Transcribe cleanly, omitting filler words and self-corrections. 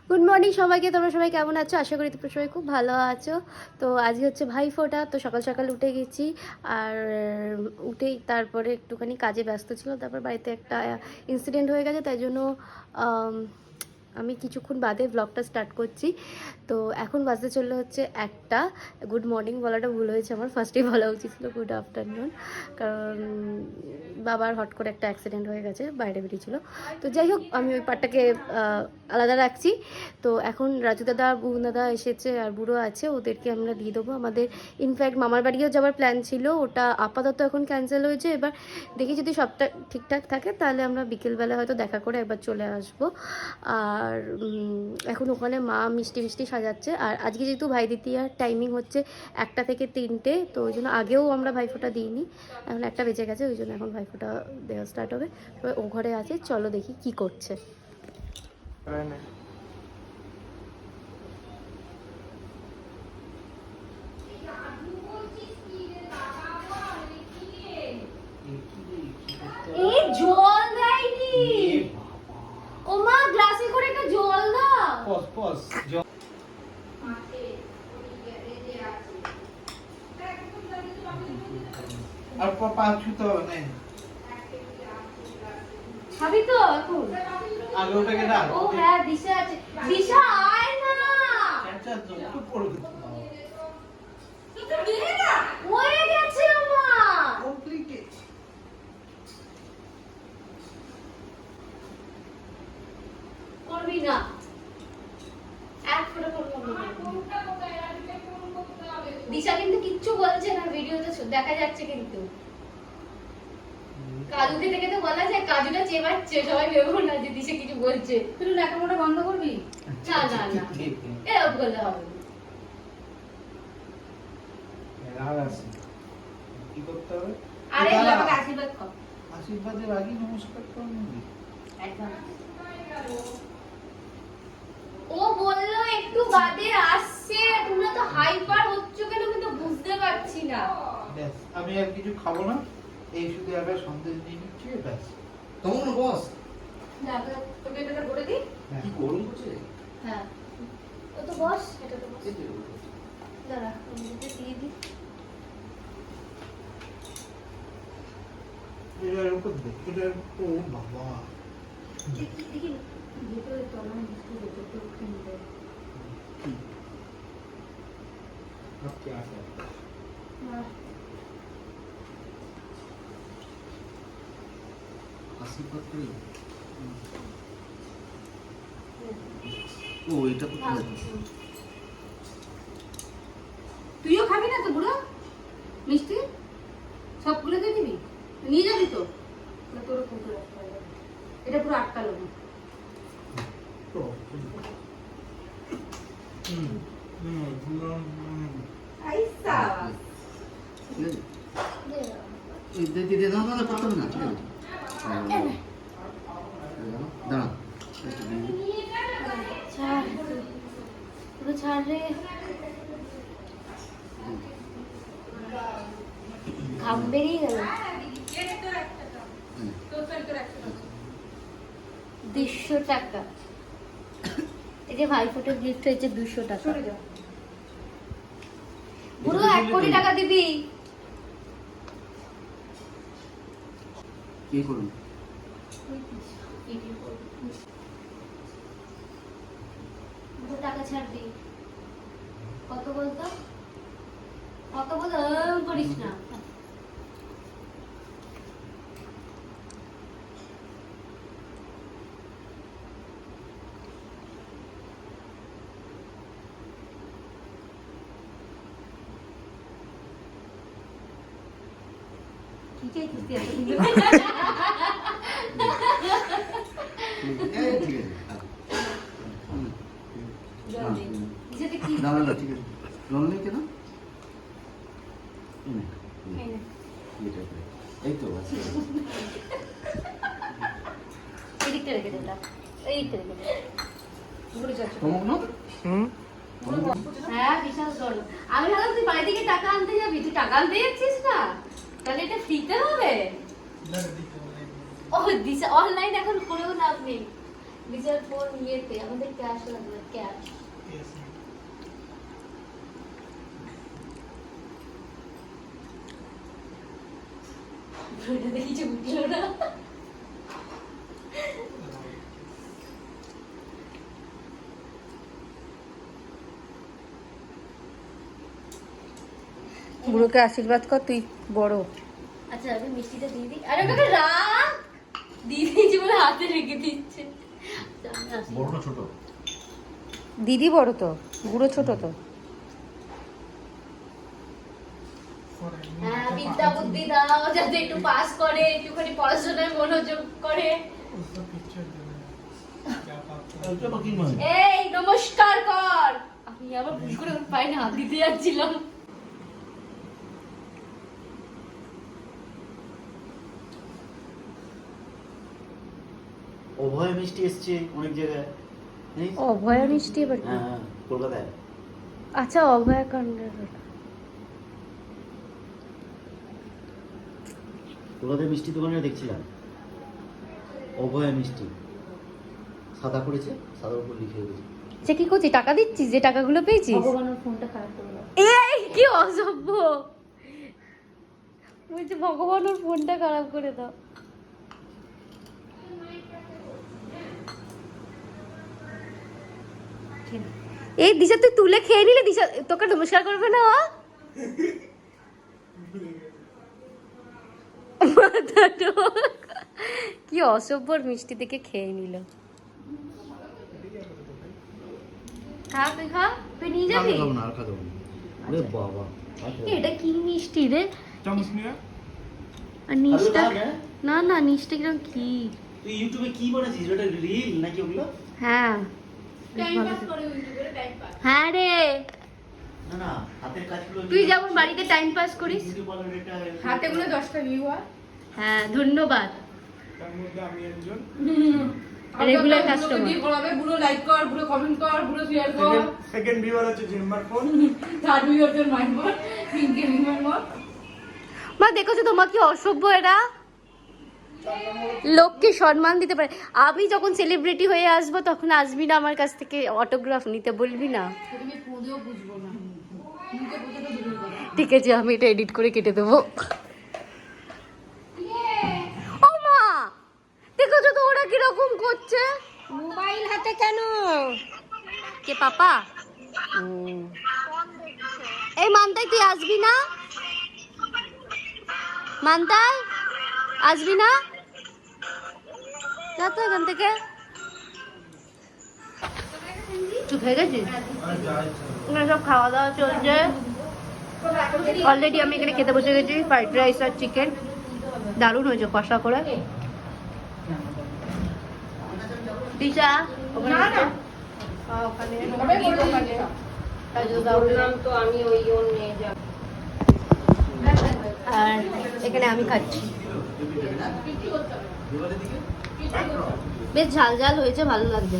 Good morning সবাইকে। তোমরা সবাই কেমন আছো? আশা করি তোমরা সবাই খুব ভালো আছো। তো আজকে হচ্ছে ভাইফোঁটা, তো সকাল সকাল উঠে গেছি। আর উঠেই তারপরে একটুখানি কাজে ব্যস্ত ছিল, তারপর বাড়িতে একটা ইনসিডেন্ট হয়ে গেছে, তাই জন্য আমি কিছুক্ষণ বাদে ব্লগটা স্টার্ট করছি। তো এখন বাজতে চললে হচ্ছে একটা। গুড মর্নিং বলাটা ভুল হয়েছে আমার, ফার্স্টেই বলা উচিত ছিল গুড আফটারনুন, কারণ বাবার হট করে একটা অ্যাক্সিডেন্ট হয়ে গেছে, বাইরে বেরিয়েছিল। তো যাই হোক, আমি ওই পার্টটাকে আলাদা রাখছি। তো এখন রাজু দাদা, বুবু দাদা এসেছে আর বুড়ো আছে, ওদেরকে আমরা দিয়ে দেবো। আমাদের ইনফ্যাক্ট মামার বাড়িও যাওয়ার প্ল্যান ছিল, ওটা আপাতত এখন ক্যান্সেল হয়েছে। এবার দেখি যদি সবটা ঠিকঠাক থাকে তাহলে আমরা বিকেলবেলা হয়তো দেখা করে একবার চলে আসবো। আর এখন ওখানে মা মিষ্টি মিষ্টি সাজাচ্ছে। আর আজকে যেহেতু ভাই দ্বিতীয়ার টাইমিং হচ্ছে 1টা থেকে 3টে, তো ওই জন্য আগেও আমরা ভাইফোঁটা দিইনি, এখন 1টা বেজে গেছে, ওই জন্য এখন ভাইফোঁটা দেওয়া স্টার্ট হবে। সবাই ও ঘরে আছে, চলো দেখি কি করছে। এই জল দেয়নি, ও মা গ্লাসে করে একটা জল দাও। পস জল আর পা ছুতে হবে না। খাবি তো এখন? আগে ওটাকে ডাক। ও হ্যাঁ, দিশা আছে। দিশা আয় না। আচ্ছা তো পড়ে দিতে দাও। এটা দিয়ে না হয়ে গেছে মা, কমপ্লিট। করবি না, এক ফোঁটা করবো না। দিশা কিন্তু কিচ্ছু বলছে না, ভিডিওতে দেখা যাচ্ছে কিন্তু। কাজু থেকে তো বলা যায় কাজুটা চেবাচ্ছে, সবাই ভেবো না যে দিশা কিছু বলছে। তুই লেখাপড়া বন্ধ করবি? না না না, এরকম করলে হবে না। কি করতে হবে? আরে বাবাকে আশীর্বাদ কর। আশীর্বাদের আগে নমস্কার করবি। একদম। ও বললো একটু বাদে আসছে, তোমরা তো হাইপার হচ্ছ কেন কিন্তু বুঝতে পারছি না। ব্যাস, আমি আর কিছু খাবো না, এই শুধু একবার সন্দেশ নিয়ে নিচ্ছি, ব্যাস। তখন বস তোকে এটা করে দি। কি গরম হচ্ছে? হ্যাঁ, ও তো বস, এটা তো বস। দাঁড়া, আমি এটা দিয়ে দিই। এটার উপর দে, এটার ও বাবা। দেখি দেখি ভেতরে তো আমার মিষ্টি ভেতরে ওখানে দেয়। ওকে আসে। আশীর্বাদ করি। ও এটা তো তুইও খাবি না তো বুড়ো মিষ্টি? সবগুলো দিয়ে দিবি? নিয়ে যাবি তো? না তোর কিন্তু এটা পুরো আটকালো না। আইসা দিদি দাঁড়া দাঁড়া করতে হবে না, ঠিক আছে দাঁড়া ছাড়, পুরো ছাড় রে। ঘাম বেরিয়ে গেল। 200 টাকা। এই যে ভাইফোঁটার গিফট হয়েছে 200 টাকা। পুরো 1 কোটি টাকা দিবি। কি করুন? টাকা ছাড়বি কত বলতো? কত বলতো করিস না। কি চাইছিস তুই এত সুন্দর? দাঁড়া দাঁড়া, ঠিক আছে। জল নেই কেন? এই তো আছে। এদিকটা রেখে দে, এইদিকটা রেখে দে। ঘুরে যাচ্ছে। তোমাকে না? হ্যাঁ, বিশাল গরম। আমি ভাবলাম তুই বাড়ি থেকে টাকা আনতে যাবি, তুই টাকা আনতে যাচ্ছিস না, তাহলে এটা ফ্রিতে হবে। ও দিশা অনলাইন এখন করেও লাভ নেই, বিচার ফোন ইয়েতে আমাদের ক্যাশ লাগবে, ক্যাশ। এটা দেখি যে উঠলো না। বুড়োকে আশীর্বাদ কর, তুই বড়। আচ্ছা আমি মিষ্টিটা দিয়ে দিই। আরে ওটাকে রাখ, দিয়ে দিয়েছি বলে হাতে রেখে দিচ্ছে। আচ্ছা, আমি আসি। বড় না ছোট? দিদি বড় তো, বুড়ো ছোট তো। হ্যাঁ, বিদ্যা বুদ্ধি দাও যাতে একটু পাস করে, একটুখানি পড়াশোনায় মনোযোগ করে। এই নমস্কার কর। আমি আবার ভুল করে ওর পায়ে হাত দিতে যাচ্ছিলাম। অভয় মিষ্টি এসছে অনেক জায়গায়। অভয়া মিষ্টি এবার কি? হ্যাঁ, কলকাতায়। আচ্ছা, অভয়া কাণ্ডের। কলকাতায় মিষ্টি দোকানে দেখছিলাম অভয় মিষ্টি, সাদা করেছে, সাদার উপর লিখে দিয়েছে। সে কি করছিস, টাকা দিচ্ছিস যে টাকাগুলো পেয়েছিস? ভগবানের ফোনটা খারাপ করে দাও। এই কি অসভ্য, বলছে ভগবান ওর ফোনটা খারাপ করে দাও। এই দিশা তুই তুলে খেয়ে নিলে, দিশা তোকে নমস্কার করবে না ও? কি অসভ্যর মিষ্টি থেকে খেয়ে নিল। খা, তুই খা, তুই নিয়ে যাবি। খাবো না, আর খাবো না। ওরে বাবা, এটা কি মিষ্টি রে? চামচ নিয়ে আর নিচটা, আরে না, না না নিচটা কিরকম কি। তুই ইউটিউবে কি বানাচ্ছিস? ওটা রিল নাকি ওগুলো? হ্যাঁ হ্যাঁ রে, না না, হাতের কাজগুলো তুই যেমন বাড়িতে টাইম পাস করিস। বিউটি পার্লারে এটা হাতে গুলো 10টা ভিউ আর হ্যাঁ ধন্যবাদ, তার মধ্যে আমি একজন। Regular customer. বলাবে বুড়ো লাইক কর, বুড়ো কমেন্ট কর, বুড়ো শেয়ার কর। সেকেন্ড ভিউয়ার হচ্ছে জিম্বার ফোন। থার্ড ভিউ তোর মাইন্ড কর, পিঙ্কি ভিউয়ার কর। মা দেখো তোমার কি অসভ্য এরা, লোককে সম্মান দিতে পারে। আমি যখন সেলিব্রিটি হয়ে আসবো তখন আসবি না আমার কাছ থেকে অটোগ্রাফ নিতে, বলবি না? তুমি পুঁদেও বুঝবো না, মুখে বুঝে তো দূরের কথা। ঠিক আছে, আমি এটা এডিট করে কেটে দেবো। ও মা দেখেছো তো ওরা কিরকম করছে। মোবাইল হাতে কেন? কে পাপা? এই মানতাই তুই আসবি না? মানতাই আসবি না? যা তো এখান থেকে। চুপ হয়ে গেছিস? এখানে সব খাওয়া দাওয়া চলছে অলরেডি। আমি এখানে খেতে বসে গেছি ফ্রাইড রাইস আর চিকেন, দারুণ হয়েছে কষা করে। দিশা না না, ওখানে তো আমি ওই ওর নিয়ে যাব। আর এখানে আমি খাচ্ছি। বেশ ঝাল ঝাল হয়েছে, ভালো লাগবে।